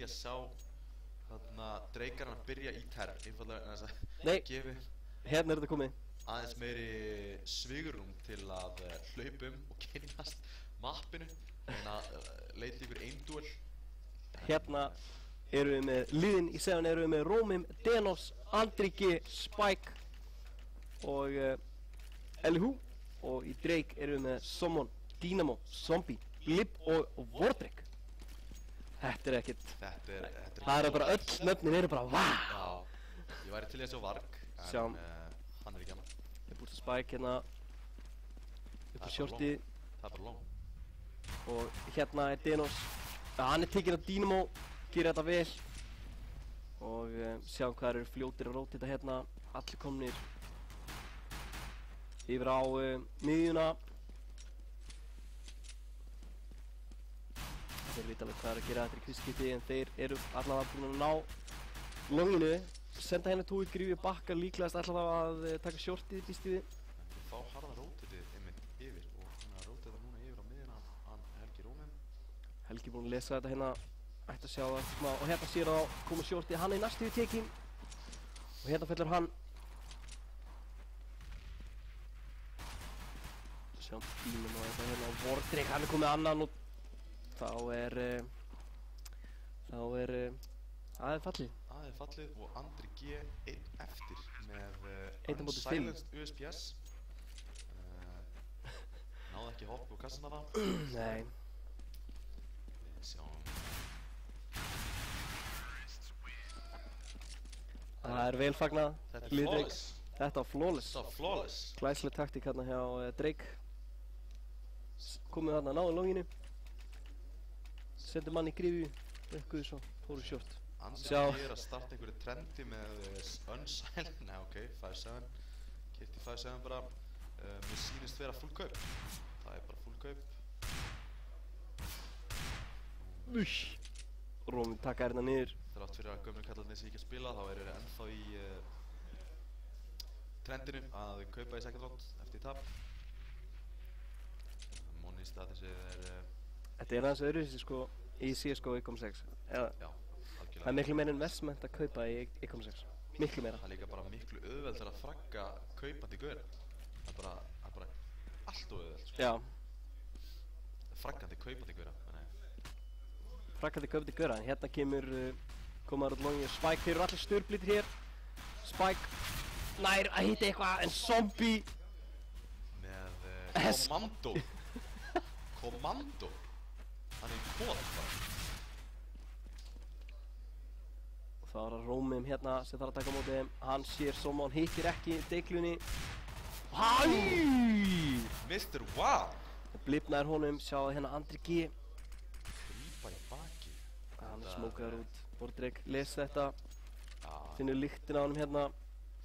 að sjá þarna dreikarinn að byrja í terr, einfallega en þess að gefi hérna þetta komið aðeins meiri svigrúm til að hlaupa og kynnast mappinu en að leita ykkur eindúel. Hérna erum við með liðin í 7 erum við með Rómim, Denos, Andri G, Spike og Elihu og í Drake erum við með Summon, Dynamo, Zombie, Blip og Vordrek. Þetta er ekkert, það er bara öll nöfnin eru bara VAH! Já, ég væri til að sjá Varg en hann ekki hana. Ég búst að Spike hérna upp á shortið. Það bara long. Og hérna er Denos, hann tekinn af Dynamo, gerir þetta vel og sjáum hvað eru fljótir að rótita hérna, allir komnir yfir á miðjuna. Þeir vita alveg hvað er að gera þetta í kvistskipti en þeir eru allavega búin að ná longinu, senda hérna tóið grífi bakka líklegast allavega að taka shortið býst við. Fá harða rótitið einmitt yfir og hann að rótita núna yfir á miðjuna hann Helgi Rómim. Helgi búinn að lesa þetta hérna, ætti að sjá það eftir smá og hérna sér að koma shortið, hann er næstu í tekinn og hérna fellur hann. Sjáum tíminn og eitthvað hérna á Vordrek, hann er komið annan og þá er fallið. Það er fallið og Andri G einn eftir með Unsilenced USPS. Náði ekki hopp og kassan þarna. Nei. Sjáum. Það er vel fagnað. Þetta er flawless. Þetta var flawless. Þetta var flawless. Glæsileg taktík hérna hjá Drake. Komið þarna náðu longinu. Sendu mann í grífi, rökkuðu svo, fóru short. Andri er að starta einhverju trendi með Unsilenced. Nei, ok, 5-7. Keypti 5-7 bara. Mér sýnist vera full kaup. Það er bara full kaup. Rómim taka hérna niður. Þrátt fyrir að gömlu kallarnir sé ekki að spila, þá eru þeir ennþá í trendinu að kaupa í second round eftir tap. Monist að þessi Þetta er aðeins öðruvísi sko í CSGO 1.6. Já, algjörlega. Það er miklu meira investment að kaupa í 1.6. Miklu meira. Það er líka bara miklu auðveldar að fragga kaupandi gaura. Það er bara allt auðveld sko. Já. Fraggandi kaupandi gaura, Fraggandi kaupandi gaura, en hérna komaður út longi og Spike, þeir eru allir störblítir hér. Spike nær að hitta eitthvað, en Zombie með Kommando. Hann er í kóð bara. Og þá er það Rómim hérna sem þarf að taka á móti þeim. Hann sér Summon, hittir ekki deiklunni. Hæ! Mr. Wow! Það blipnaður honum, sjáðu hérna Andri G. Grípa í baki. Hann er smókaður út. Vordrek les þetta. Finnur lyktina á honum hérna.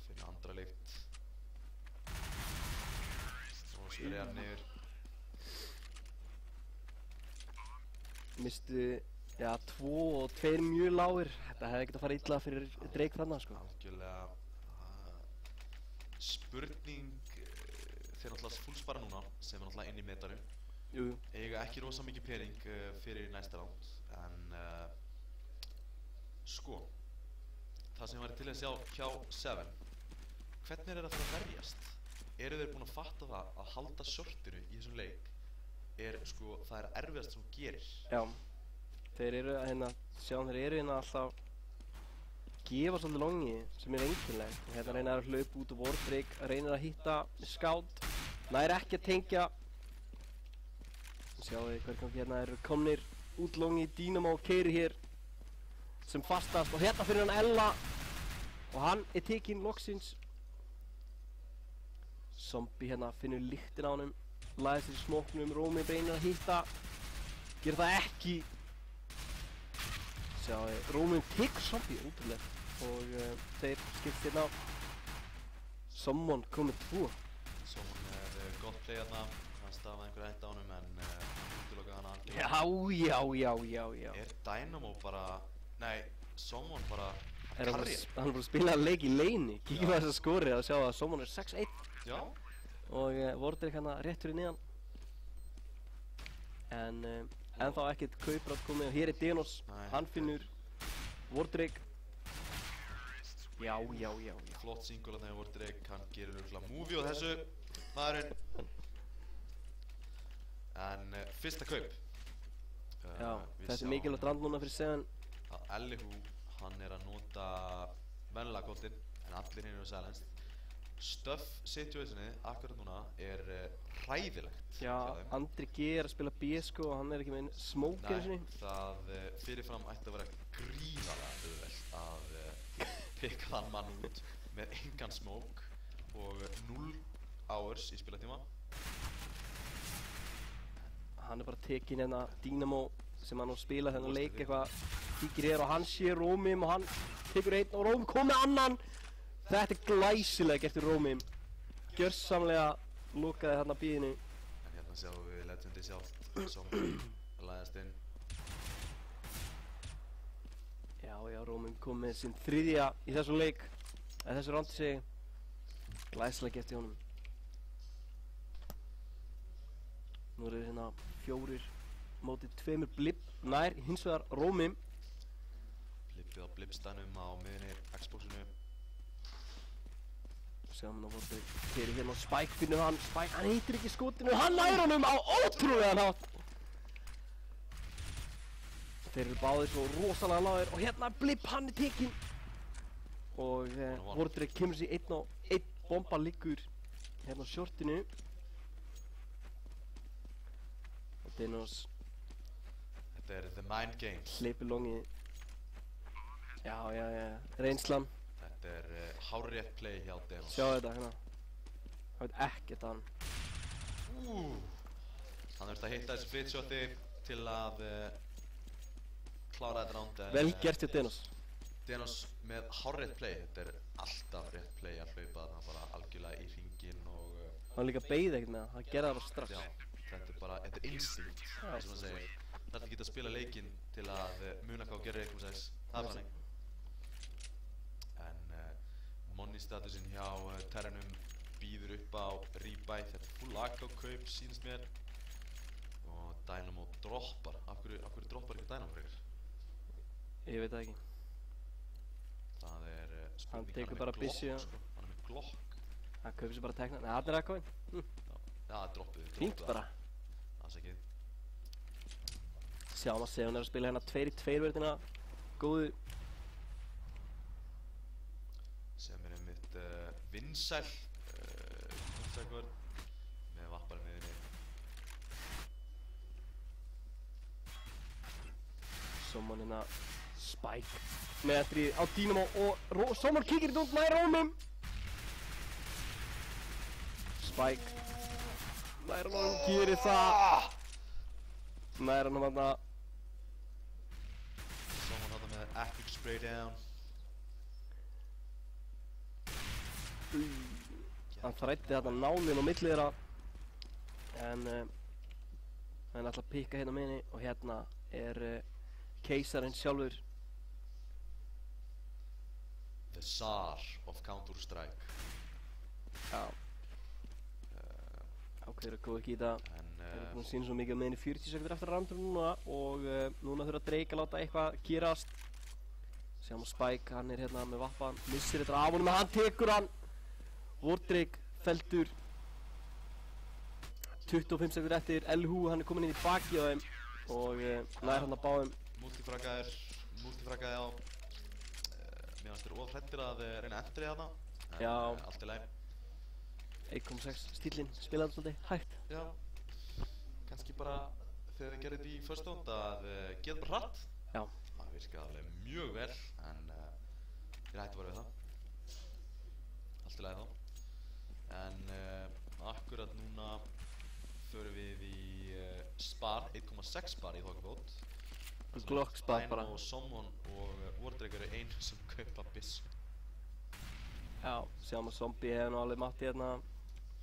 Finnur andra lykt. Og spreyja hann niður. Mistu, já, 2 og 2 mjög lágir. Þetta hefði ekkert að fara illa fyrir Drake þarna, sko. Algjörlega. Spurning, þeir náttúrulega fullspara núna, sem er náttúrulega inn í metaru. Jú. Eiga ekki rosa mikið pening fyrir næsta round, en sko, það sem væri til að sjá hjá 7, hvernig er það að fara að verjast? Eru þeir búin að fatta það að halda shortinu í þessum leik? Sko, það er erfiðast sem þú gerir. Já, þeir eru hérna, sjáum þeir eru hérna alltaf gefa svolítið longi sem er einkennilegt. Hérna reyna að hlaupa út úr Vordrek, reynir að hitta scout, nær ekki að tengja. Sjáu þið hvernig hérna eru komnir út longi, Dynamo keyrir hér sem fastast og hérna fyrir hann Ella og hann er tekinn loksins. Zombie hérna finnur lyktin á honum. Læðist í smóknum, Rómim reynir að hitta, gerir það ekki. Sjáu þið, Rómim tekur Zombie ótrúlega og þeir skipt hérna. Summon komið 2. Summon er gott play hérna, hann stafaði einhverja enda á honum en útilokaði hana. Já. Er Dynamo bara, nei, Summon bara Hann karrið? er bara að spila leik í leini, kíkjum að þessa skorið og sjá að Summon er 6-1. Já. Og Vordrek hérna rétt fyrir niðan. En ennþá ekkert kauprátt komið og hér er Denos, hann finnur Wardreg. Já. Flott single að það er Wardreg, hann gerir örugglega movie á þessu, maðurinn. En fyrsta kaup. Já, þetta er mikilvægt rand núna fyrir Seven. Að Elihu, hann er að nota venjulega kóltinn, en allir hinn eru silenced. Stuff situationið akkurat núna er hræðilegt. Já, Andri G er að spila B sko og hann er ekki með smoke einu sinni. Nei, það fyrirfram ætti að vera gríðarlega auðvelt að pikka þann mann út með engan smoke og 0 hours í spilatíma. Hann er bara tekinn hérna Dynamo sem hann á að spila þennan leik eitthvað kíkir hér og hann sé Rómim og hann tekur einn og Rómim kom með annan. Þetta er glæsilega gert í Rómim. Gjörsamlega lokaði þarna bíðinu. En hérna sjáum við legendi sjálft som að læðast inn. Já, Rómim kom með sinn þriðja í þessum leik. Þessu rándi sig glæsilega gert í honum. Nú eru hérna 4 mótið 2 blipp nær, hins vegar Rómim. Blippið á blippstænum á miðunni Xboxinu. Sjáum hann á vortu fyrir hérna og Spike finnur hann. Spike, hann heitir ekki skotinu, hann nær honum á ótrúlegan hátt. Þeir eru báðir svo rosalega lágir og hérna blipp, hann er tekinn. Og Wardreg kemur sér 1 og 1 bomba liggur hérna á shortinu. Og Denos Þetta er the mind games. hleypir longið. Já, reynslan. Þetta er hárrétt play hjá Denos. Sjá þetta hérna. Það veit ekkert hann. Hann þurfti að hitta þessu fitshoti til að klára þetta round. Vel gert hjá Denos. Denos með hárrétt play. Þetta er alltaf rétt play að hlaupa þarna bara algjörlega í hringinn og Hann líka beið ekkert með það, hann gerði það bara strax. já, þetta er bara, þetta er instinct, eins og hann segir. Það er ekki að spila leikinn til að muna hvað að gera eitthvað sæs. Það er þannig. En money statusinn hjá Terranum býður upp á rebuy. Þetta er full aggro kaup, sýnst mér. Og Dynamo droppar. Af hverju droppar ekki Dynamo frekar? Ég veit það ekki. Það er spurning. Hann tekur bara byssu, já. Sko. Hann er með Glock. Hann kaupir sér bara tekna. Nei, hann er ekkoinn. Já, droppuðu. Fínt bara. Afsakið. Sjáum að Seven er að spila hérna 2 í 2 verðina. Góðu. Sem er einmitt vinsæl kontaktvörn með vappari miðinni. Someone hérna Spike með eftir á Dynamo og Someone kikir þetta út nær Rómim. Spike nær hann gerir það. Nær hann þarna. Someone átta með epic spray down. Hann þræddi þarna nálinn á milli þeirra. En hann ætla að pikka hérna með henni og hérna er keisarinn sjálfur. The Tsar of Counter-Strike. Já. Ákveður að góða ekki í það. Það er búin að sína svo mikið með henni 40 sekundur eftir randur núna og núna þurfa Drake að láta eitthvað gerast. Sjáum að Spike, hann er hérna með vappan, missir þetta af honum, hann tekur hann. Wardreg feldur. 25 sekundur eftir, Elihu, hann er komin inn í bakið á þeim og nær hann að báðum. Multifraggaði á. Mér finnst þeir ofhræddir að reyna að endri þarna. Já. En allt í lagi. 1.6 stílinn spilaði svolítið hægt. Já. Kannski bara þegar þið gerðu þetta í first round að gera bara hratt. Já. Það virkaði alveg mjög vel en ég hætti bara við það. Allt í lagi þá. En akkurat núna förum við í spar, 1.6 spar í þokkabót. Glock spar bara. Dynamo, Someone og Wardreg eru einu sem kaupa byssu. Já, sjáum að Zombie hefur nú alveg mátt hérna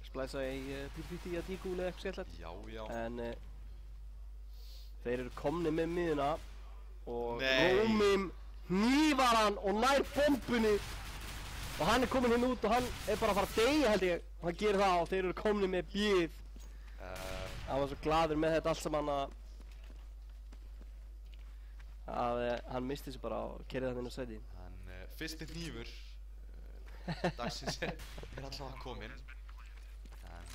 splæsa í PvP að dígúli eða eitthvað skemmtilegt. Já. En þeir eru komni með miðuna og Nei. Rómim hnífar hann og nær bombunni og hann er kominn hérna út og hann er bara að fara að deyja held ég. Hann gerir það og þeir eru komni með bíð. Hann var svo gladur með þetta allt saman að að hann misti sig bara og kerði það inn á sæti. En fyrsti hnífur dagsins er alltaf kominn. En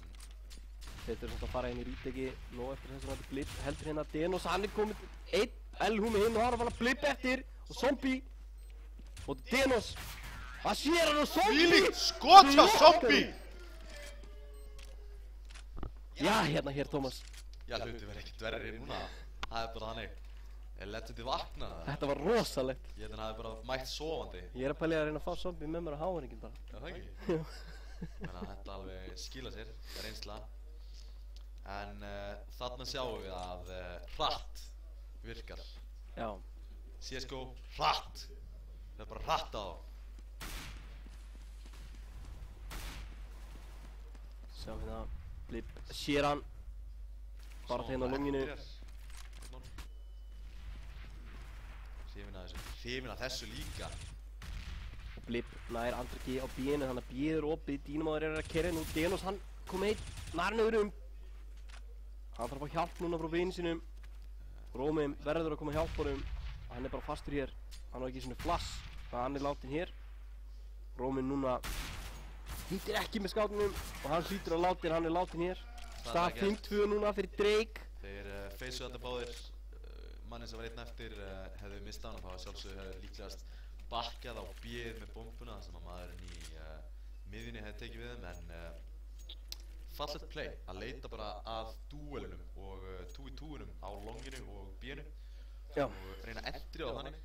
Þeir þurfa samt að fara inn í ríteki nóg eftir þess að þetta Blip heldur hérna Denos, hann er kominn einn LH með hinn og hann er að fara Blip eftir og Zombie og Denos, það sér hann og Zombie! þvílíkt skot hjá Zombie! Já, hérna hér Tómas, Já, hluti verið ekkert verri núna. Það er bara þannig. Er legendi vaknað? þetta var rosalegt. Ég held að hann hafi bara mætt sofandi. Ég er að pælja að reyna að fá Zombie með mér á háværingin bara. Já, það ekki? Jú. Þannig að þetta alveg skila sér, reynsla. En þarna sjáum við að hratt virkar. Já, CSGO, hratt. Það er bara hratt á þá. sjáum við það, Blip sér hann, bara hérna á lunginu. Hrifin að þessu líka. Og Blip nær Andri G á B-inu, þannig að B er opið, Dynamóður er að kerja nú, Denos hann kom einn, nær hann öðrum. Hann þarf að fá hjálp núna frá vini sínum. Rómim verður að koma hjálp honum, hann er bara fastur hér. Hann á ekki svona flass, þannig að hann er látin hér. Rómim núna hýttir ekki með skátunum og hann hlýtur að látin, hann er látin hér. Stað 5-2 núna fyrir Drake. Þeir feysu þetta báðir. Mannin sem var einn eftir hefðu mistað hann og það var sjálfsögðu hefðu líklegast bakkað á B-ið með bombuna þar sem að maðurinn í miðjunni hefði tekið við þeim en fallegt play að leita bara að dúelunum og 2v2-unum á longinu og B-inu og reyna eftir á þannig.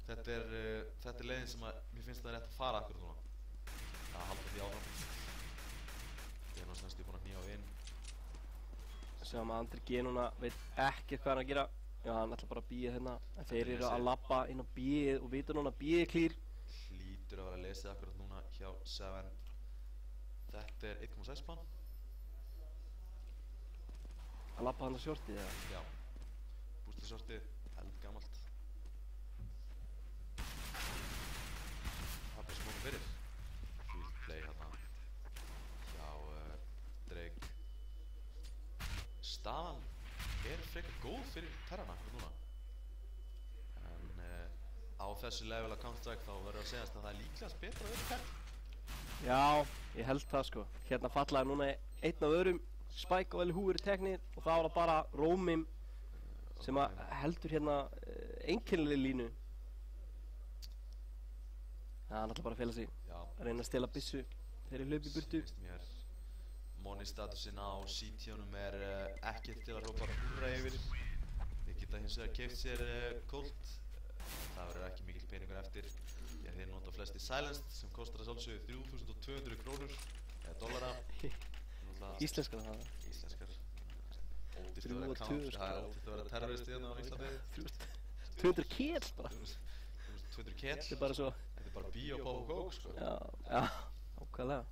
Þetta er leiðin sem að mér finnst það rétt að fara akkurat núna að halda því áfram. Ég er náttúrulega búinn að hnífa við inn. Sjáum að Andri G núna veit ekki hvað hann að gera. Já, hann ætla bara að bíða hérna, en þeir eru að labba inn á B-ið og vita núna að B-ið er klír. Hlýtur að vera lesið akkurat núna hjá Seven. Þetta er 1.6 plan. Að labba hann á shortið, eða? Já. Bústa shortið, eldgamalt. Það er bara smóka fyrir. Fílt play hérna hjá Drake. Staðan er frekar góð fyrir Terrana núna. En á þessu level af Counter-Strike þá verður að segjast að það er líklegast betra að vera Terran. Já, ég held það sko. Hérna fallaði núna einn af öðrum, Spike og LH eru teknir og það var það bara Rómim sem að heldur hérna einkennileg línu. Já, hann ætla bara að fela sig, að reyna að stela byssu þegar ég hlaup í burtu. Money statusinn á CT-unum er ekkert til að hrópa húrra yfir. Þeir geta hins vegar keypt sér Colt. Það verður ekki mikill peningur eftir. Þeir nota flesti Silenced sem kostar að sjálfsögðu 3.200 krónur eða dollara. Íslenskar það? Íslenskar. Ódýrt að vera count. Það er ódýrt að vera terroristi hérna á Íslandi. 200 kéll bara. 200 kéll? Þetta er bara svo. Þetta er bara bíó, pop og kók sko. Já, ákvæðlega.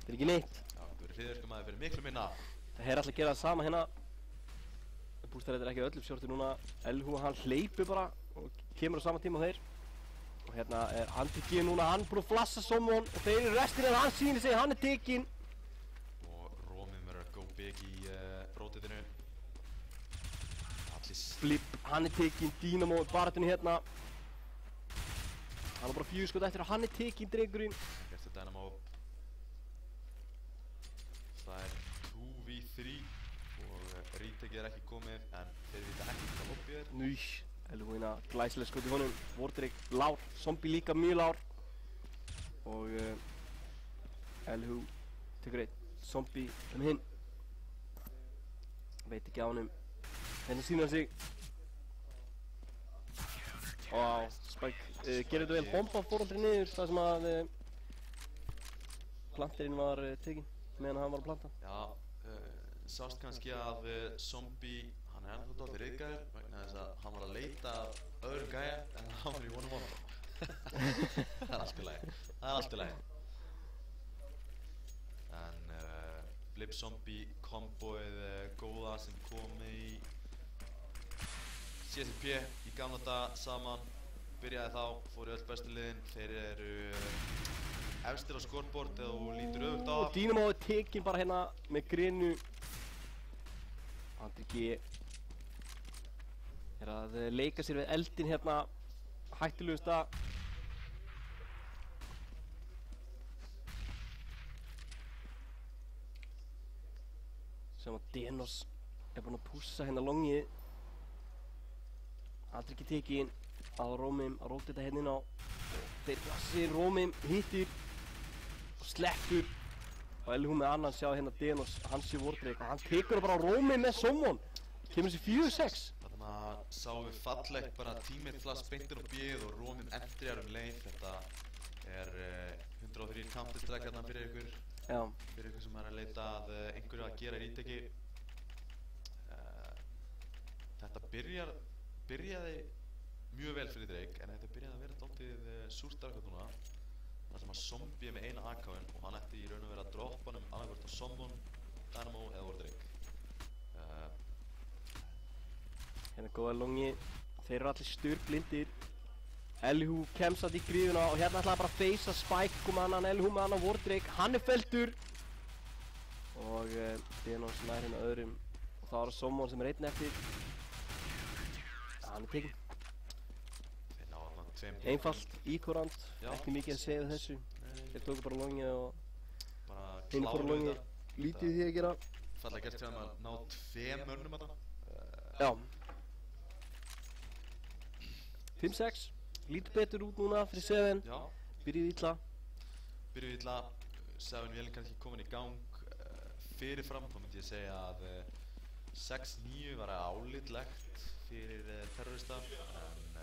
Þetta er ekki neitt. Já, þetta verður hryðverkamaður fyrir miklu minna. Það er alltaf að gera það sama hérna. Bústar þetta er ekki öllum shorti núna. LH hann hleypur bara og kemur á sama tíma á þeir. Og hérna er Andri G núna, hann búinn að flassa someone og þeir eru restir en hann sýnir sig, hann er tekinn. Og Rómim verður að go big í rótitinu. Blip, hann er tekinn, Dynamo er barátunni hérna. Hann er bara 4 skot eftir og hann er tekinn drengurinn. Ekkert til Dynamo. Það er 2v3 og retakið er ekki komið en þeir vita ekki hvað lobbyið er. Núi, LH hérna glæsileg skot í honum, Vortrik lár, Zombie líka mjög lár. Og LH tekur einn, Zombie hinn. Veit ekki á honum, hérna sýnir hann sig. Og Spike gerir þetta vel, bomba fór aldrei niður þar sem að planterinn var tekinn meðan hann var að planta. Já, sást kannski að Zombie, hann er ennþá dálítið ryðgæður vegna þess að hann var að leita að öðrum gæja en hann var í one-on-one. Það er allt í lagi, það er allt í lagi. En Blip Zombie komboið góða sem kom í CSP í gamla daga saman, byrjaði þá, fóru öll bestu liðin, þeir eru efstir á scoreboard eða þú lítur öfugt á það. Og Dynamo er tekinn bara hérna með grinu. Andri G. er að leika sér við eldin hérna hættulegasta sem að Denos er búinn að pússa hérna longið. Aldrei ekki tekinn að Rómim að róta þetta hérna inn á og þeir blassir, Rómim hittir og sleppur og Elhu með annan sjá hérna Denos, hann sé Wardrake og hann tekur bara á Rómim með Sommon, kemur sér 4-6. Þarna sáum við fallegt bara tímið flast beintir og bíð og Rómim endriðar leið. Þetta er 103 counter-strike hérna fyrir ykkur. Já. Fyrir ykkur sem er að leita að einhverju að gera ríteki. Þetta byrjaði mjög vel fyrir Drake, en þetta byrjaði að vera dálítið súrt akkur núna. Það sem að Zombie er með eina AK-in og hann ætti í raun og vera að droppa hann annarkvort á Sommon, Dynamo eða Wardrake. Hérna góða longi, þeir eru allir sturrblindir. Elhu kemst að í grífuna og hérna ætlaði bara að feysa Spike, koma annan Elhu með annan Wardrake, hann er felldur. Og Denos nær hérna öðrum og það var Sommon sem er einn eftir. Hann er tekinn. Þeir ná þarna 2 hit. Einfalt, íkorant, Já. ekki mikið að segja við þessu. Þeir tóku bara longið og Bara hinn fór kláruðu longið, þetta. lítið í því að gera. Fallega gert hjá þeim að ná 2 mönnum þarna. Já. 5-6, lítið betur út núna fyrir Seven, Já, byrjuð illa. byrjuðu illa. Seven vélinn kannski komin í gang fyrirfram. Þá myndi ég segja að 6-9 var álitlegt fyrir terrorista, en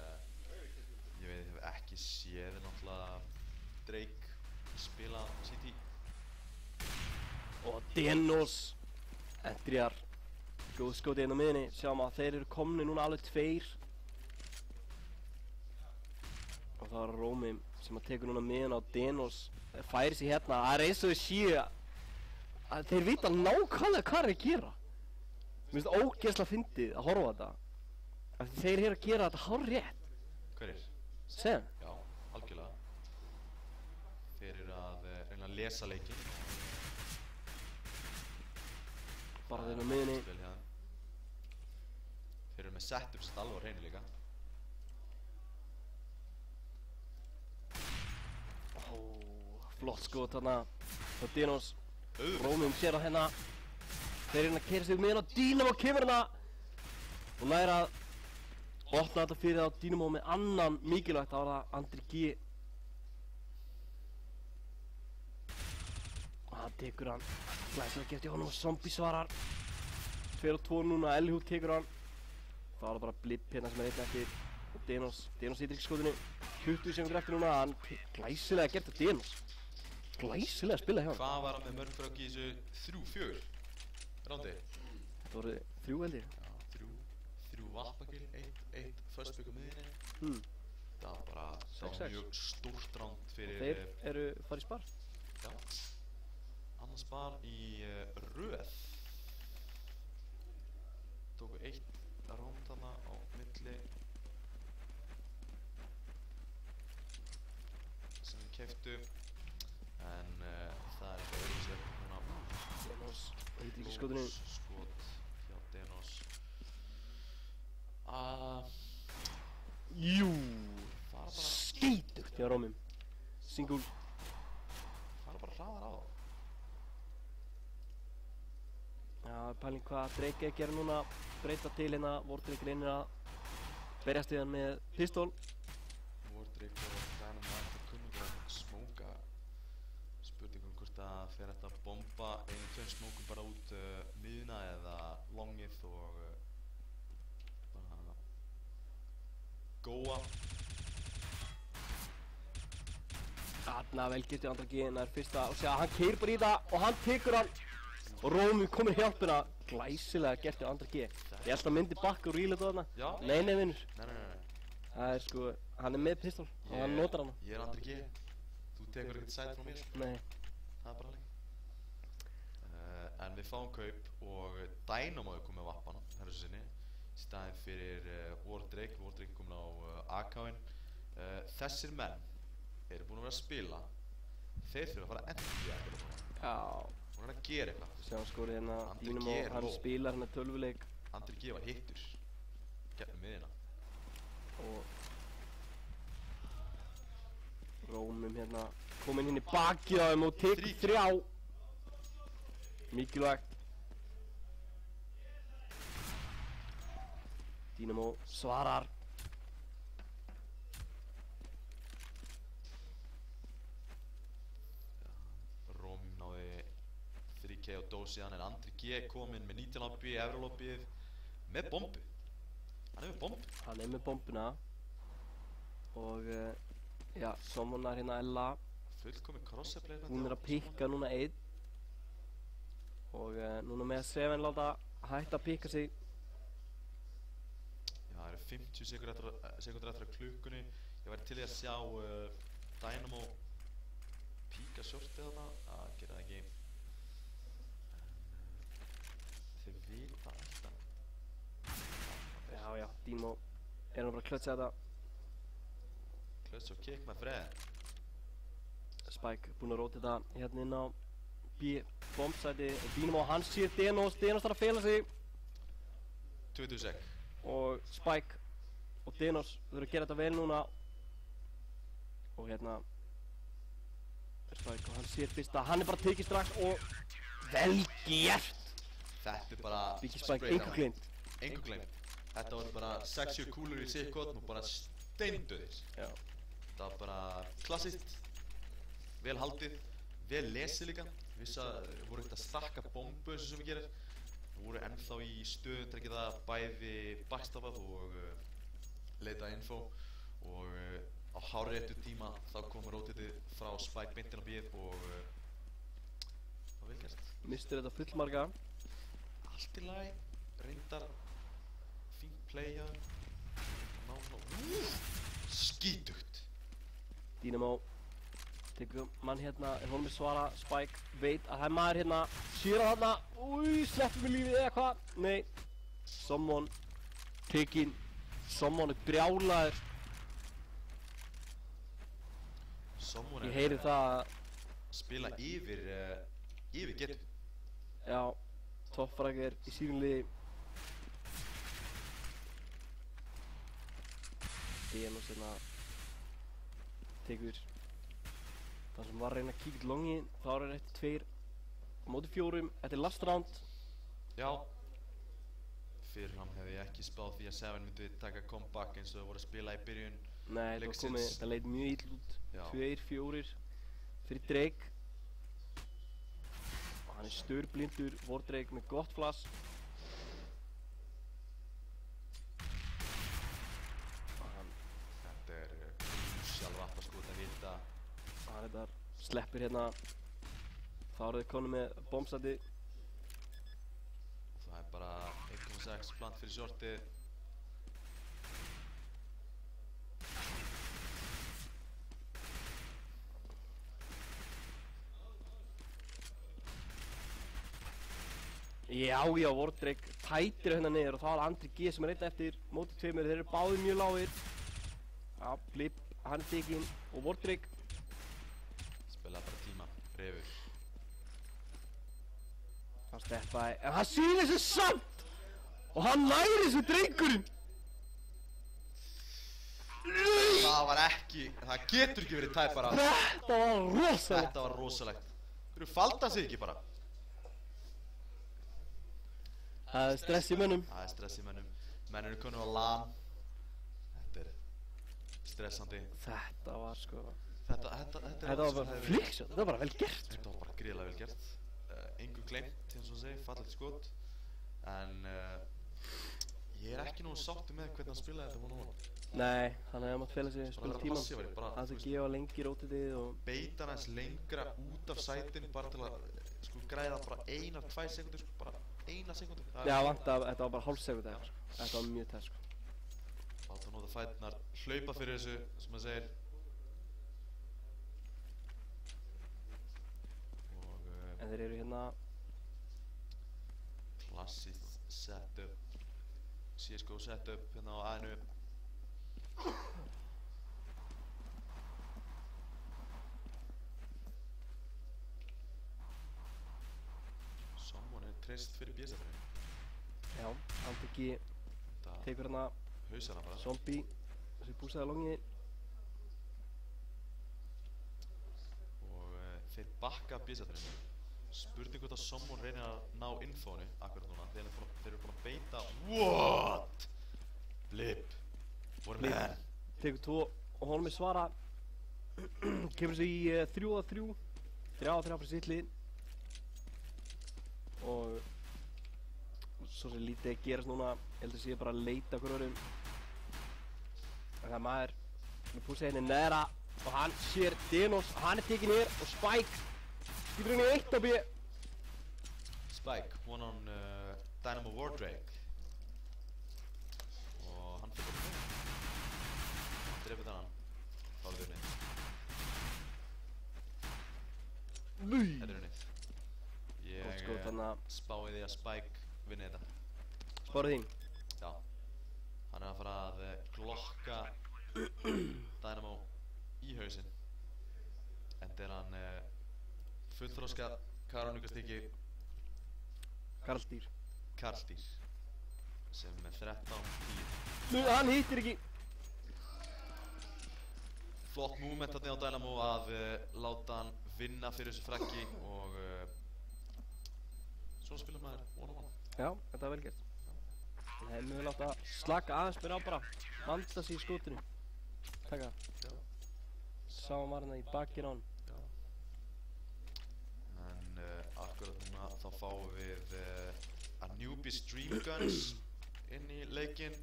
ég hef ekki séð náttúrulega Drake spila City. Og Denos endriðar góð skoti inn á miðinni, sjáum að þeir eru komni núna alveg 2 og það er Rómim sem að tekur núna miðin á Denos, færi sig hérna, það er eins og þeir séu að þeir vita nákvæmlega hvað þeir gera. Mér finnst það ógeðslega fyndið að horfa á þetta af því þeir eru að gera þetta hárrétt. Hverjir? Sem, Já, algjörlega. Þeir eru að reyna að lesa leikinn. bara þeir á miðinni. Vel hjá þeim. Þeir eru með setup sem alveg á hreinu líka. Flott skot þarna á Denos. Auðvitað. Rómim sér á hérna. Þeir eru að keyra sig miðin á Dynamo, kemur hérna og næra að opna þetta fyrir á Dynamo með annan mikilvægt, það var það Andri G. Og hann tekur hann, glæsilega gert í honum og Zombie svarar. 2-2 núna, Elhu tekur hann. Það var bara blipp hérna sem er einn eftir. Og Denos hittir ekki skotinu. 20 sekundur eftir núna, hann glæsilega gert á Denos. Glæsilega að spila hjá hann. Hvað var hann með mörg frá í þessu 3-4 rándi? Þetta voru 3 held ég. Já, 3 vatnakil, 1 first pick á miðinni. Það var bara það var 6-6. mjög stórt ránd fyrir Þeir eru farið í spar. já, annars bar í röð. Tóku 1 ránd þarna á milli sem við keyptu, en það er eitthvað öðruvísi núna. Denos hittir ekki skotinu. Skot hjá Denos. Jú, Fara bara skítugt hjá Rómim. Single. hraðar á þá. Já, pæling hvað Drake er að gera núna. Breyta til hérna, Wardrake reynir að berjast við hann með pistól. Wardrake og Dynamo ætti kunnugur að smóka. Spurningum hvort að fer þetta að bomba 1-2 smókum bara út miðuna eða longið og bara góa. Þarna vel gert í Andra G, það er fyrsta og segja hann keyrir bara í það og hann tekur hann og Rómim komur hjálpina. Glæsilega gert í Andra G. Ég held að myndi bakka og ríla þetta þarna. Já. Nei vinnur. Nei. Það er sko, hann er með pistól og hann notar hana. Ég er Andri G. Þú tekur ekkert sæt frá mér. Nei. Það er bara alveg. En við fáum kaup og Dynamo er komið á vappan þessu sinni í staðinn fyrir Wardrake. Wardrake komin á AK-in. Þessir menn eru búin að vera að spila. Þeir þurfa að fara að endja að spila núna. Já. Hún er að gera eitthvað. Sjá skorið hérna Andri Dynamo, G er hann low. spilar hérna tölvuleik. Andri G var hittur gegnum miðina. og Rómum hérna kominn inn í bakið á þeim og tekur 3. Mikilvægt. Dynamo svarar. Róm náði 3K á dósiðan en Andri G kominn með 19 lobby í Evrolobbyið með bombu. Hann er með bombu. Hann er með bombuna og já, Sommonar hérna Ella. Fullkomið crossplay. Hún er að pikka núna 1 og núna með að Seven láta hætta að pikka sig. Já, það eru 50 sekundur eftir að klukkunni. Ég væri til í að sjá Dynamo píka shortið þarna. Það gerir það ekki. Þið vita alltaf. Já, Dynamo er nú bara að klötsa þetta. Klöts og kick með Fred. Spike búinn að róta þetta hérna inn á bombsæti. Dynamo hann sér Denos þarf að fela sig. 20 sek. Og Spike og Denos þurfa að gera þetta vel núna. Og hérna er Spike og hann sér fyrsta. Hann er bara tekið strax og vel gert. Þetta er bara Biggie Spike, engu gleymt. Engu gleymt. Þetta var bara 60 kúlur í sikkot og bara steindauðir. Já. Þetta var bara klassist. Vel haldið, vel lesið líka. Vissa voru ekkert að stakka bombu eins og sem við gerir. Voru ennþá í stöðun til að geta bæði backstaffað og leita info. Og á hárréttu tíma þá kom rotatið frá Spike beint inn á bíð og það var vel gert. Mistur þetta fullmarga. Allt í lagi, reyndar fín playa. Skítugt. Dynamo tekur mann hérna, er honum með svara. Spike veit að það er maður hérna, sér á þarna. Úi, sleppur með lífið eða hvað? Nei. Someone tekinn. Someone er brjálaður. Someone Ég heyri það að spila yfir getu. já, toppfrækir í sínum liði. Denos hérna tekur það sem var að reyna að kíkja til longi. Þá er eftir 2 á móti 4. Þetta er last round. Já. Fyrirfram hefði ég ekki spáð því að Seven myndi taka comeback eins og það voru að spila í byrjun Nei, leiksins. það leit mjög illa út. Já. 2-4 fyrir Drake. Og hann er störblindur, Drake með gott flass. Þetta er sjálf appaskot að vita. Hann þetta sleppir hérna. Þá eru þið konum með bombsæti. Það er bara 1,6 plant fyrir shortið. Já, Drake tætir hérna niður og þá er Andri G sem er einn eftir móti 2. Þeir eru báðir mjög lágir. Já, Blip, hann er tekinn og Drake. Spilaði bara tíma, refur. Hann steppaði, en hann sýnir þessu samt! Og hann næri þessu drengurinn! Það var ekki, það getur ekki verið tæpara. Þetta var rosalegt! Þetta var rosalegt. Þú falda sig ekki bara. Það er stress í mönnum. Það er stress í mönnum. Menn eru konur á LAN. Þetta er stressandi. Þetta var sko... Þetta var bara flickshot, þetta var bara vel gert. Þetta var bara gríðarlega vel gert. Engu gleymt, eins og segi, fallegt skot. En ég er ekki nógu sáttur með hvernig hann spilaði þetta one-on-one. Nei, hann hefði mátt fela sig, spila Bara vera tíman. passífari, bara, Hann þú að veist, gefa lengi rótitið og... beita hann aðeins lengra út af sætin bara til að sko græða bara 1-2 sekundur, sko, bara 1 sekundu. Já, þetta var bara hálf sekund eftir. Þetta var mjög tætt sko. Láta nota fæturnar hlaupa fyrir þessu, sem maður segir. Og En þeir eru hérna... klassískt setup, CSGO setup hérna á A-inu. Someone er treyst fyrir B-setinu. Já, Andri G tekur hérna Hausana bara. zombie Þessi púsaði longi. Og þeir bakka bísatrinu. Spurning hvort að Sommon reynir að ná infónu akkurat núna. Þeir eru búin að beita. What? Blip. Voru með henn. Tekur 2 og honum er svara. Kemur þessu í 3-3. 3-3 fyrir sitt lið. Og svo sem lítið gerast núna, ég held að sé bara að leita okkur öðrum. Það er maður með púsa henni neðra og hann sér Denos, hann er tekinn hér og Spike skýtur henni 1 á B. Spike, one on Dynamo Wardrake. Og hann fyrir bara með. Drefið þannan. Þá er þið unnið. Þetta er unnið. Gott skot þarna. Spái því að Spike vinni þetta. Spárið þín. Já. Hann er að fara að glokka Dynamo í hausinn. Enda er hann fullþroska Karolíkastykki Karldýr. Karldýr sem er 13-10. Nú, hann hittir ekki. Flott movement þarna á Dynamo að láta hann vinna fyrir þessu fraggi og svona spilur maður one-on-one. Já, þetta var vel gert. Það hefði mjög látt að slaka aðeins mér á bara. Vanda sig í skotinu. Taka. Sáum var hérna í bakinn á hann. En akkurat núna þá fáum við Anubis Dream Guns inn í leikinn.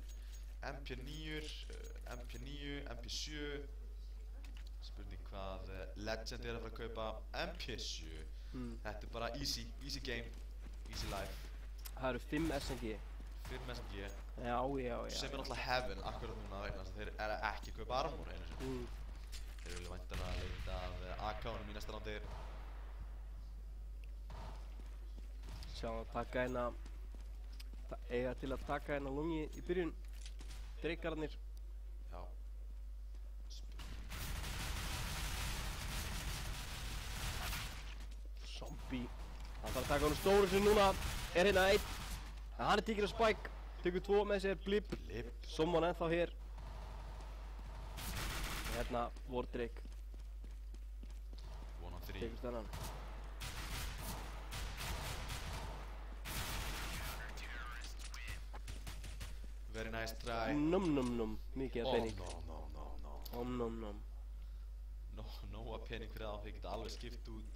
MP9, MP9, MP7. Spurning hvað Legend er að fara að kaupa MP7. Þetta er bara easy game, easy life. Það eru 5 SNG. 5 SNG. Já. Sem er náttúrulega heaven akkurat núna vegna þess að þeir eru ekki að kaupa armor einu sinni. Þeir vilja væntanlega leita að AK-unum í næsta rándi. Sjá að taka hérna, eiga til að taka hérna lungi í byrjun. Dreikararnir. Já. Zombie. Hann þarf að taka honum stóru sem núna er hérna 1. En hann er tekinn af Spike. Tekur 2 með sér Blip. Sommon ennþá hér. Og hérna Wardrake. One on 3. Tekur þennan. Very nice try. Num. Mikið af pening. No. Num. Pening fyrir það. Þeir geta alveg skipt út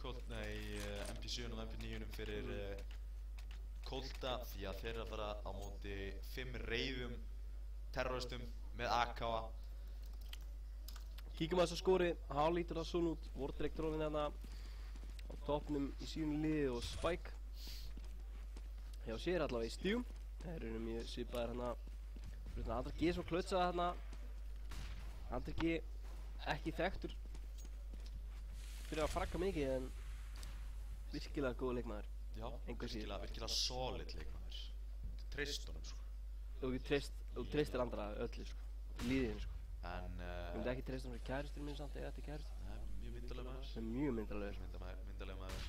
MP7 og MP9 fyrir Kolta því að þeir eru að fara á móti 5 reiðum terroristum með AK-a. Kíkjum aðeins á skorið. Hann lítur það svona út. Wardrake drófinn hérna á toppnum í sínu liði og Spike. Hjá sér allavega í stígum. Það eru mjög svipaðir hérna. Fyrir Andra G sem klautsaði hérna. Andra G ekki þekktur fyrir að fragga mikið en virkilega góð leikmaður. Já, virkilega solid leikmaður. Treyst honum sko. Þú treystir Andra öllu sko. Líðinu sko. En Þú myndi ekki treysta honum fyrir kærustur minn samt eða til kærustu. Nei, mjög myndarlegur maður. Það er mjög myndarlegur. Myndarlegur maður.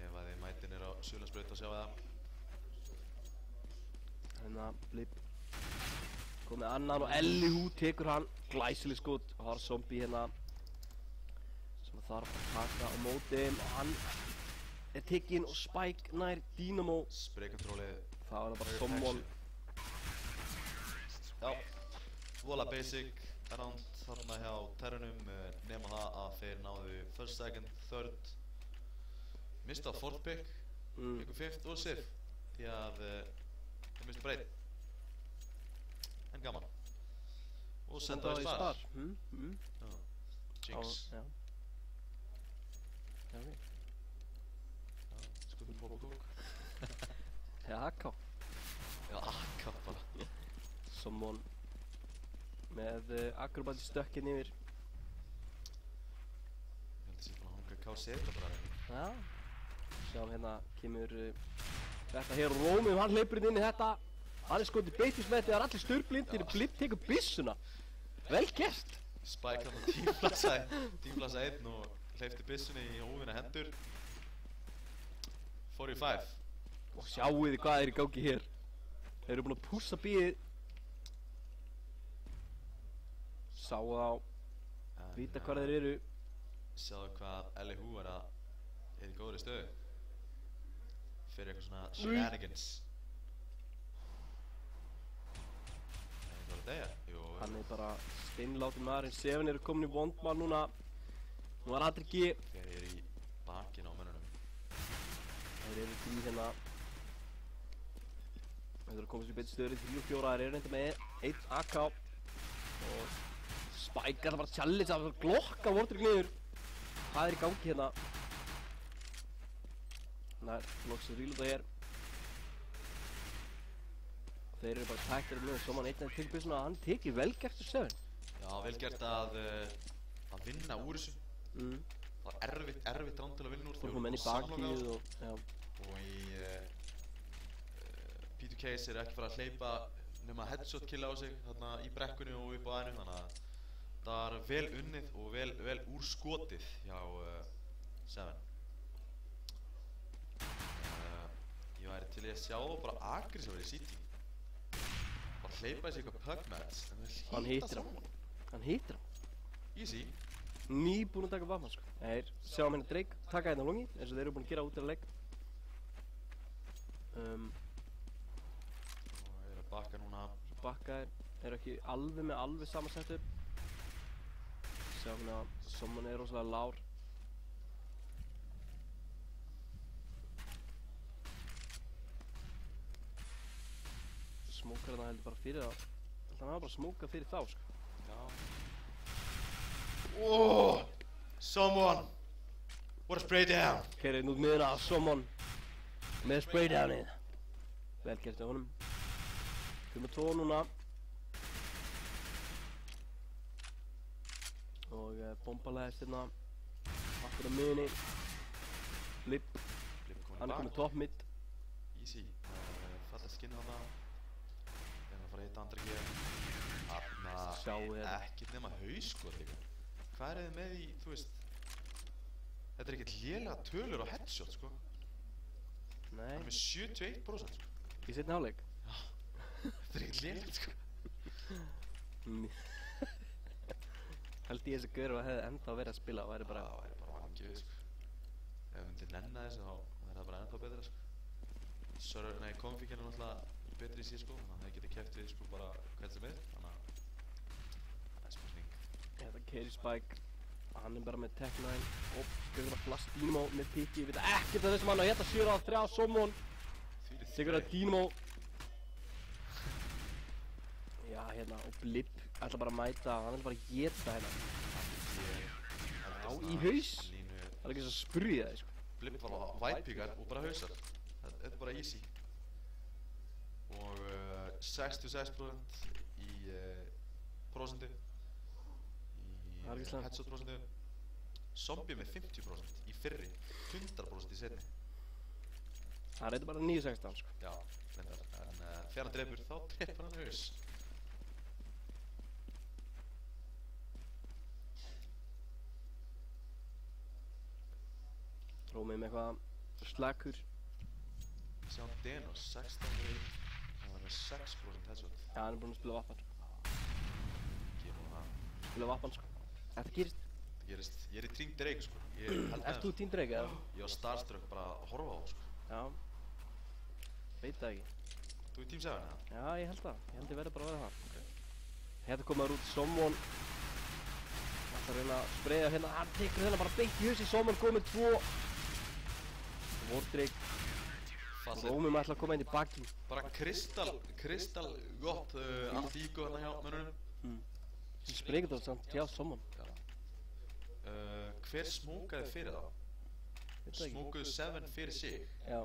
Ef að þið mætin er á Suðurlandsbraut að sjá það. Hérna Blip. Komið annan og Elihu tekur hann. Glæsileg skot og það er zombie hérna sem þarf að taka á móti og hann er tekinn og Spike nær Dynamo. Spraykontrólið. Það var bara Sommon. Já, vola basic round þarna hjá Terranum nema það að þeir náðu first, second, third mista á fourth pick, ykkur fifth og sith því að þeir mista breyt en gaman og senda það í spar. Jinx. Já. Skutum popakók. Já, AK. Já, AK bara. Sommon með akrobati stökkinn yfir. Ég held að sé bara að hanga K-seta bara. Já. Sjáum hérna kemur þetta hér Rómi og hann hleypur inn í þetta. Hann er skotið beitismeti, það er allir sturrblindir. Blip tekur byssuna. Vel gert. Spike hann tímplasa 1 og hleypti byssunni í óvinna hendur. 45. Og sjáuði hvað er í gangi hér. Þeir eru búin að pússa bíið. sáu þá, vita hvar þeir eru. Sjáðu hvað LHU er í góðri stöðu fyrir eitthvað svona shenanigans. Er eitthvað að deyja? Jú. Hann er bara steinlátur maðurinn. Seven eru komin í vondmál núna. Nú var Andriki. Þeir eru í bakinn á mönnunum. Þeir eru í hérna. Þeir eru að koma sér betur stöður í 3 og 4. Þeir eru reynda með 1 AK. Og Spike ætla bara að challenge að glokka Vortrik niður. Hvað er í gangi hérna? Þannig að loksins reloada hér. Þeir eru bara tæktir um lögum. Soman 1 til byssuna. Hann tekið vel gert úr Seven. Já, vel gert að vinna úr þessu. Það var erfitt rán til að vinna úr. Fór menn í bakið og já. Og í P2Ks eru ekki fara að hleypa nema headshot killa á sig þarna í brekkunni og upp á aðeinu. Þannig að það var vel unnið og vel úr skotið hjá Seven. Ég væri til í að sjá þá bara aggressívar í City. Bara hleypa þessi eitthvað pugmatch. Hann hittir hann. Hann hittir hann. Easy. Nýbúinn að taka vapna sko. Þeir sjáum hérna Drake taka hérna longi eins og þeir eru búin að gera út af leik. Og eru að bakka núna. Svo bakka þeir ekki alveg með alveg sama setup. Sjáum hérna Soman er rosalega lár. Smókar þetta heldur bara fyrir það. Hann hafa bara smókað fyrir þá sko. Já. Oh, someone! What a spray down! Kerið út miðuna af Soman með spraydownið. Vel gert á honum. 5-2 núna. Og bombalæðist hérna aftur á miðunni. Blip. Hann er komið top mid. Easy. Fallast skinnið þarna. Þegar að fara að hitta Andriki. Sjáu hérna. Ekkert nema hauskot líka. Hvað er þið með í, þú veist? Þetta er ekkert lélega tölur á headshot, sko. Nei. Hann er með 71%, sko. Í seinni hálfleik? Já. Þetta er ekkert lélega, sko. Held ég þessi gaur að hefði enda að vera að spila og væri bara... Það væri bara vangið, sko. Ef við myndir nenna þessu, þá væri það bara ennþá betra, sko. Config er náttúrulega betri í CSGO, þannig að það getur keppt við, sko, bara hvern sem er. Þannig að það er spurning. Þetta Kerry Spike, hann er bara með Tech-9 og skurður bara blast Dynamo með piki, ég veit ekkert að þessum hann og hérna 7-3 Somon tekur að Dynamo. Já hérna og Blip ætla bara að mæta, hann ætla bara að geta hérna. Já, í haus, það er ekki svo að spurja þig sko. Blip var á white-píkar og bara hausar, þetta er bara easy. Og 66% í prosentu. Headshot prosentu. Zombie með 50% í fyrri, 100% í seinni. Það er bara 9-16 sko. Já, reyndar, en þegar hann drepur þá drepur hann haus. Rómið með eitthvað slakur. Sjá hann Denos, 16 reynd, hann var með 6% headshot. Já, hann er búinn að spila vappan sko. Gefum það. Spila vappan sko. Þetta gerist. Það gerist, ég er í Team Drake sko. Ert þú Team Drake eða? Ég var starstruck bara að horfa á sko. Já. Veit það ekki. Þú í Team 7 eða? Já, ég held það. Ég held ég verði bara að vera það. Okay. Hérna komaður út Somon. Það ætla að reyna að spreyja hérna. Hann tekur hérna bara beint í hausi. Somon góð með 2. Vortrik. Rómum ætla að koma inn í bakinn. Bara kristall gott allt ígó hérna hjá mönnunum. Þessi spreykir þetta samt hjá Somon. Hver smókaði fyrir þá? Smókuðu 7 fyrir sig? Já.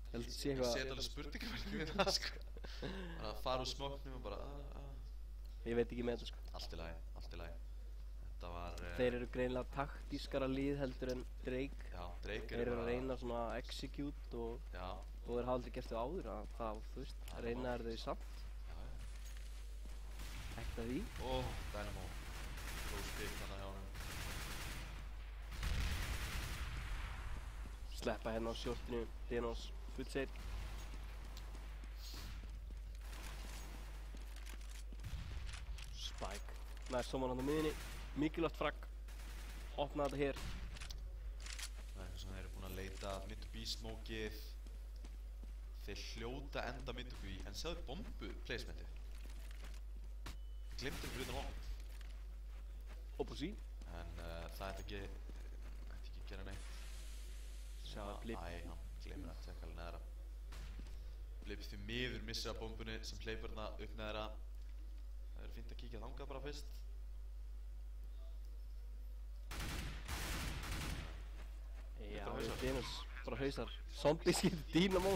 Ég held að sé eitthvað... Ég set alveg spurningaverki við það sko. Bara að fara úr smóknum og bara Ég veit ekki með þetta sko. Allt í lagi. Þetta var... Þeir eru greinilega taktískara lið heldur en Drake. Já, Drake Þeir eru að reyna svona að execute og þeir hafa aldrei gert þau áður að það, þú veist, reyna er þau samt. Ekkert að því. Dynamo. Góð spil þannig hjá hann. Sleppa hérna á shortinu, Denos, fullseit. Spike. Næst sommar hann á miðinni. Mikilvægt fragg. Opna þetta hér. Það er eitthvað sem þeir eru búin að leita mid-to-b smókið. Þeir hljóta enda mid-to-b, en sjáðu bombu placementið. Glimtum fyrir utan long. Opposí. En það ætti ekki að gera neitt. Sjáðu Blip. Æ, hann gleymir að tekka alveg neðra. Blip því miður missir af bombunni sem hleypur hérna upp neðra. Það verður fínt að kíkja þangað bara fyrst. Já, Dennis bara hausar. Zombie skilur Dynamo.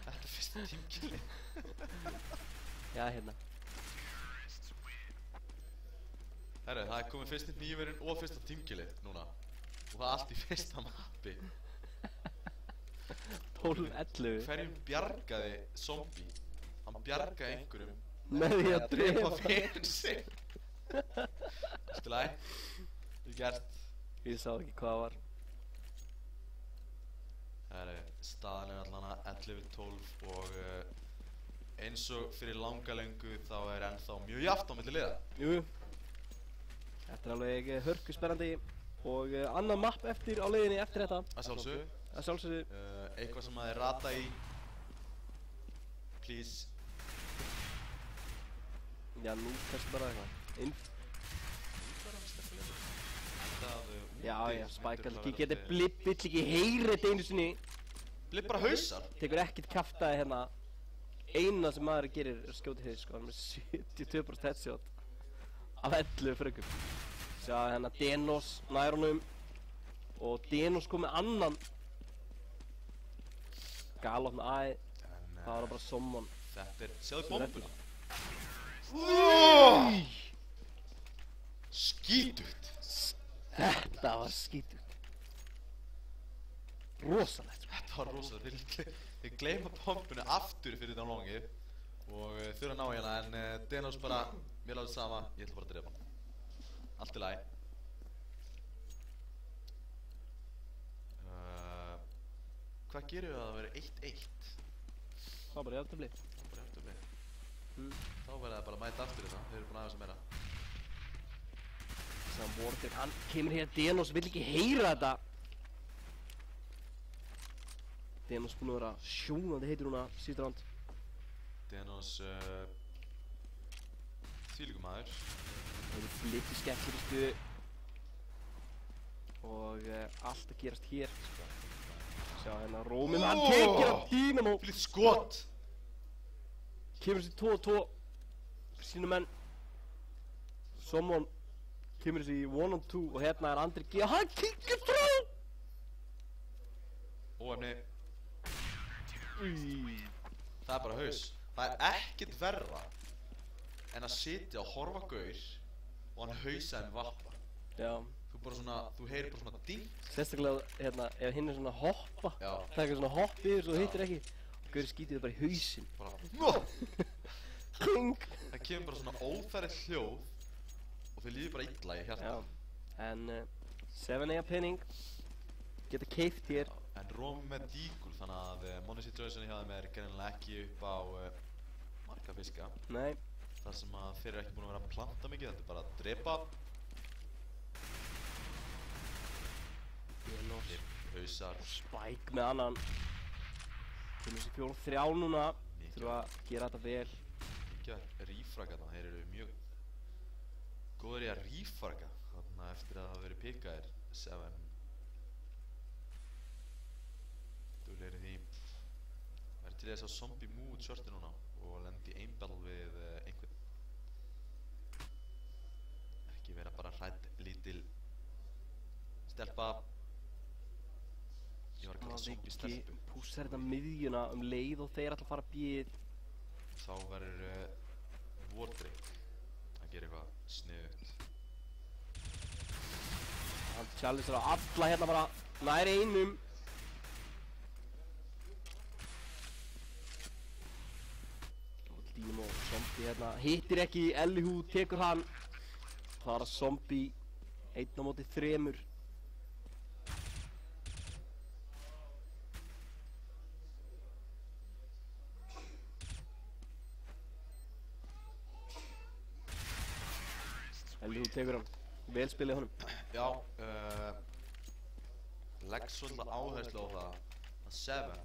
Þetta er fyrsta tímkilli. Já, hérna. Herru, það er komið fyrsti nýverinn og fyrsta tímkilli núna. Og það er allt í fyrsta mappi. 12-11. Hverjum bjargaði zombie? Hann bjargaði einhverjum Með því að drepa fyrir sig. Allt í lagi. Vel gert. Ég sá ekki hvað það var. Herru, staðan er allan að 11-12 og eins og fyrir langa löngu þá er ennþá mjög jafnt á milli liða. Jú. Þetta er alveg hörku spennandi og annað mapp eftir á leiðinni eftir þetta. Að sjálfsögðu. Að sjálfsögðu. Eitthvað sem að þið rata í. Please. Já, nú kannski bara eitthvað. Já, Spike ekki geti Blip vill ekki heyra þetta einu sinni. Blip bara hausar. Tekur ekkert kjaftaði hérna. Eina sem maður gerir er skjótið þig sko, hann er með 72% headshot af 11 fröggum. Sjá hérna Denos nær honum og Denos kom með annan galopna æ. Það var bara sommon. Þetta er, sjáðu bombuna. Skítugt. Þetta var skítugt. Rosalegt. Þetta var rosalegt. Þeir gleyma bombunni aftur fyrir þetta longið og þurfa að ná hérna en Denos bara, mér láði sama, ég ætla bara að drepa hann. Allt í lagi. Hvað gerir við að það veri 1-1? Það var bara jafntefli. Það var bara jafntefli. Þá verður það bara að mæta aftur þetta, þeir eru búin aðeins að meira. Sam Warder, hann kemur hér Denos, vill ekki heyra þetta. Denos búinn að vera sjónandi heitur núna síðan ránd. Denos þvílíkur maður. Það er Blip í skemmtiristu og allt að gerast hér. Sjá hérna Róminn, hann tekir af Dynamo. Fyrir skot. Kemur sér 2-2 sínu menn. Someone kemur sér í 1-2 og hérna er Andri G. Hann kikkar frá. Óefni. Það er bara haus. Það er ekkert verra en að sitja og horfa gaur og hann hausa með vappa. Já. Þú heyrir bara svona ding. Sérstaklega hérna, ef hinn er svona að hoppa. Já. Það er eitthvað svona hopp yfir svo hittir ekki. Og gaur skítið þið bara í hausinn. Bara Kling. Það kemur bara svona óþægilegt hljóð og þau líður bara illa í hjarta. Já. En 7 penning geta keypt hér. En Róm með díkul þannig að money situation hjá þeim er greinilega ekki upp á marga fiska. Nei. Það sem að þeir eru ekki búin að vera að planta mikið, þetta er bara að drepa. Denos. Hausar. Spike með annan. Þeim þessi 4-3 núna. Þurfa að gera þetta vel. Ekki að rífraga það, þeir eru mjög góður í að rífraga þannig að eftir að það hafa verið pikaðir 7. Duglegir í því. Verður til þess að zombie move út shorti núna og lendi í einball við einhvern. Ekki vera bara hrædd lítil stelpa. Ég var að kalla zombie stelpu. Pússar þetta miðjuna leið og þeir ætla að fara bíð. Þá verður Wardrick að gera eitthvað sniðugt. Hann challengear á alla hérna bara nær einum. Dynamo zombie hérna hittir ekki, Elihu tekur hann. Það er zombie 1 á móti 3. Eljú tekur hann. Vel spilið honum. Já, legg svolítið áherslu á það að Seven,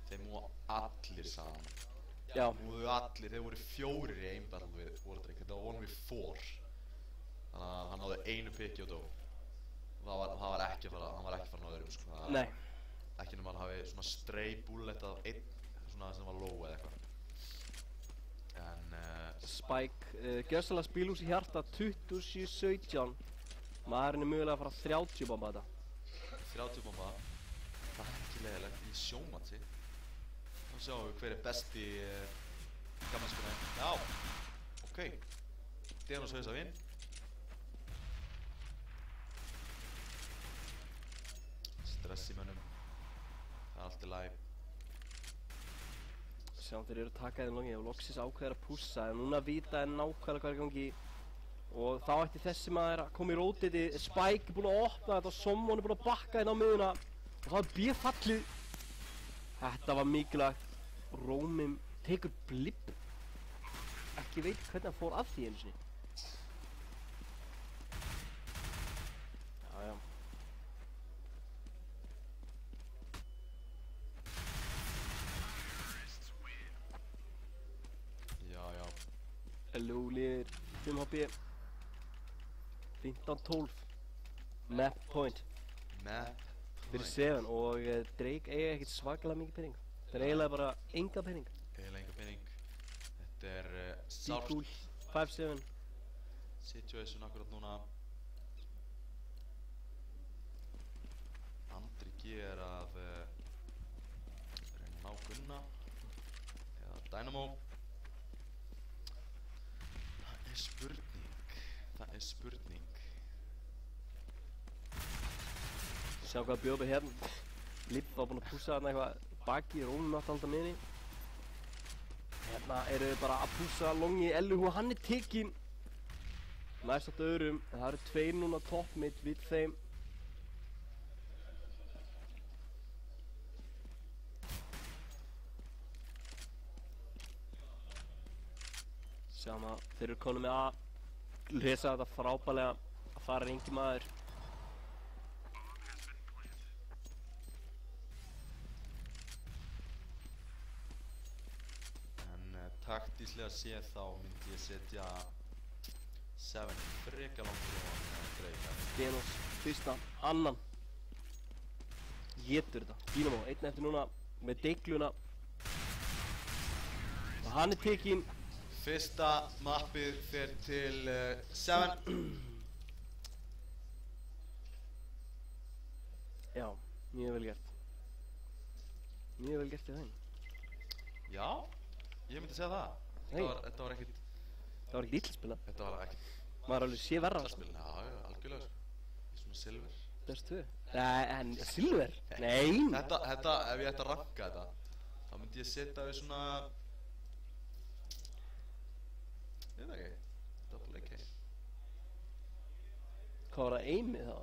þeir múa allir saman. Já. Múðu allir, þeir voru 4 í einbattle við Wardrake, þetta var 1v4. Þannig að hann náði einu piki og dó. Það var ekki að fara, hann var ekki að fara náður sko. Nei. Ekki nema hann hafi svona stray bullet af einn, svona sem var low eða eitthvað. En Spike, gjörsamlega spilhús í hjarta 27-17. Maðurinn er mögulega að fara 30 bomba þetta. 30 bomba, það er ekki leiðilegt í sjómatsi. Þá sjáum við hver er best í gammenskunni. Já, ok. Denos haus af inn. Stress í mönnum. Það er allt í lagi. Sjáum þeir eru að taka þeim longi og loksins ákveður að pússa. En núna vita er nákvæmlega hvað er í gangi. Og þá ætti þessi maður að koma í rótiti. Spike er búinn að opna þetta og Sommon er búinn að bakka hérna á miðuna. Og þá er B-fallið. Þetta var mikilvægt. Rómim tekur blipp. Ekki veit hvernig hann fór að því einu sinni. Já. Já. Hello liðir 5 HP. 15-12. Map point. Fyrir Seven og Drake eiga ekkert svakalega mikið pening. Það er eiginlega bara enga pening. Eiginlega enga pening. Þetta er Be cool. 5-7. situation akkurat núna. Andriki er að reyna að ná Gunna eða Dynamo. Það er spurning. Sjá hvað bjóði hérna. Lipp var búinn að pússa þarna eitthvað baki í Rómum átt alltaf miðinni. Hérna eru þau bara að pússa longi Elluhu og hann er tekinn. Næst átt öðrum, en það eru 2 núna top mid við þeim. Sjáum að þeir eru konum með að lesa þetta frábælega að fara engi maður. Taktíslega séð þá myndi ég setja Seven frekar langt frá Drake. Denos, fyrsta, annan. Getur þetta. Dynamo, einn eftir núna með deigluna. Og hann er tekinn. Fyrsta mappið fer til Seven. Já, mjög vel gert. Mjög vel gert í þeim. Já. Ég myndi segja það. Þetta var ekkert... Það var ekkert illspilað. Þetta var ekkert... Maður alveg sé verra. Já, algjörlega. Í svona silver. Þess 2. En silver? Nei. Þetta, ef ég ætti að ranka þetta, þá myndi ég setja við svona... Ég veit ekki. Double AK. Hvað var það aimið þá?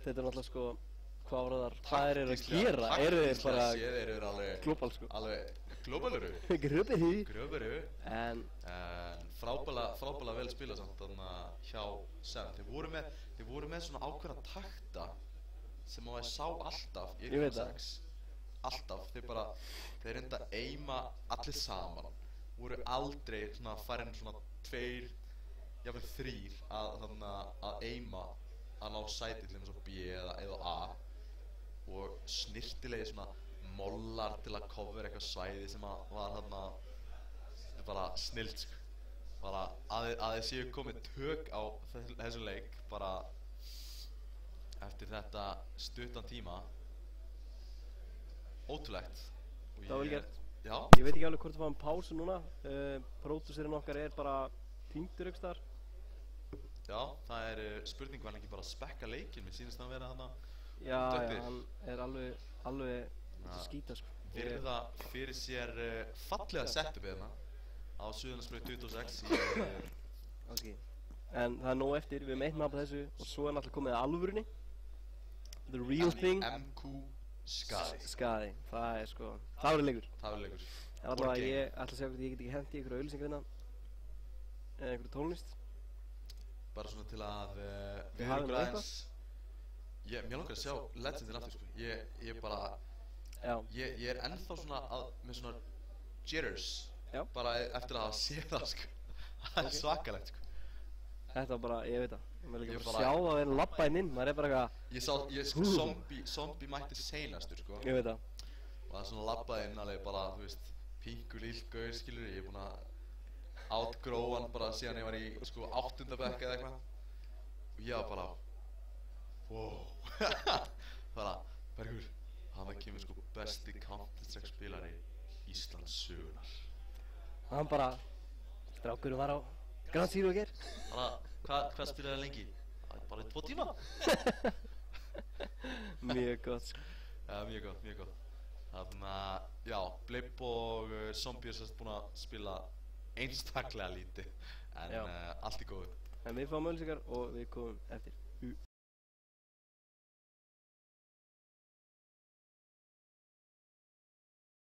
Þetta er náttúrulega sko... Hvað var það? Hvað eru að gera? Eru þeir bara... Þeir eru alveg... Global sko. Alveg... Global eru. Gröbir hú. En frábælega vel spilað samt þarna hjá Seven. Þeir voru með svona ákveðna takta sem maður sá alltaf í 1.6. Alltaf. Þeir reynda að aima allir saman. Voru aldrei svona farin svona 2, jafnvel 3 að aima að ná sæti til eins og B eða A. Og snirtilegi svona mollar til að cover eitthvað svæði sem var þarna bara snillt sko. Bara að þið séu komið tök á þessum leik bara eftir þetta stuttan tíma. Ótrúlegt. Það var vel gert. Já. Ég veit ekki alveg hvort það var pásu núna. Pródúserinn okkar er bara týndur ykkur staðar. Já, það er spurning var hann ekki bara að spekka leikinn. Mér sýnist hann vera þarna. Já, hann er alveg skýta sko. Virða fyrir sér fallega setupið hérna á Suðurlandsbraut 26 í... Ok. En það er nóg eftir, við erum 1 map á þessu og svo er náttúrulega komið að alvörunni. The real thing. MQ Skaði. Skaði, það er sko, það verður leikur. Það verður leikur. En allavega ég ætla að segja hvort ég get ekki hendi ykkur auðlýsingar hérna. Eða ykkur tónlist. bara svona til að Við hafum nú eitthvað. mér langar að sjá Legendin aftur sko. Ég bara, Já, ég er ennþá svona með svona jitters Já. bara eftir að hafa séð það sko. Það er svakalegt sko. þetta var bara, ég veit það. Maður er Ég líka bara- bara að sjá það að labba inn, maður er bara eitthvað, Ég sko zombie mætti seinastur sko. ég veit það. Og það er svona labbaði inn alveg bara, þú veist, pingu lílgauður skilur. Ég er búinn að outgrow hann bara síðan ég var í sko 8. bekk eða eitthvað. Og ég var bara, wow. Bara, Bergur, hann kemur sko besti Counter-Strike spilari Íslands sögunar. Hann bara, strákurinn var á Grand Zero í gær. Bara, hvað spilaði lengi? Bara í 2 tíma? Mjög gott, sko. Ja, mjög gott. Þannig að, já, Blip og Zombie er sérst búin að spila einstaklega lítið. En Já. allt í góðu. En við fáum auðlýsingar og við komum eftir.